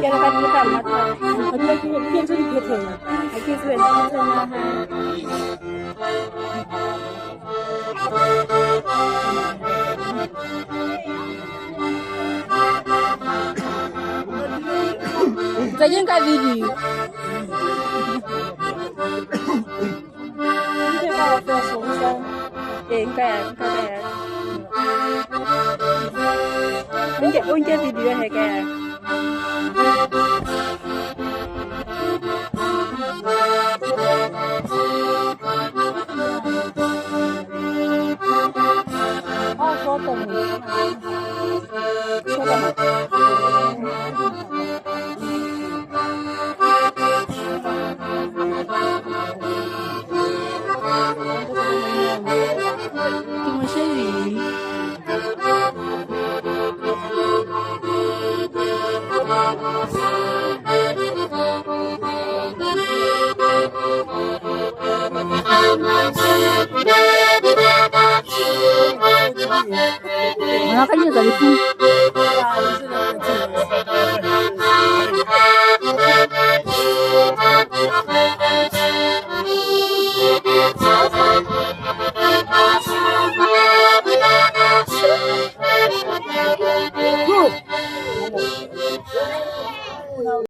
Cái là cái gì mà thật, cái thiên số thì thiệt cái kia số là thiên là ha. Jadi cái video. Ini kalau Facebook cái Unja video है क्या foto Makanya dari sini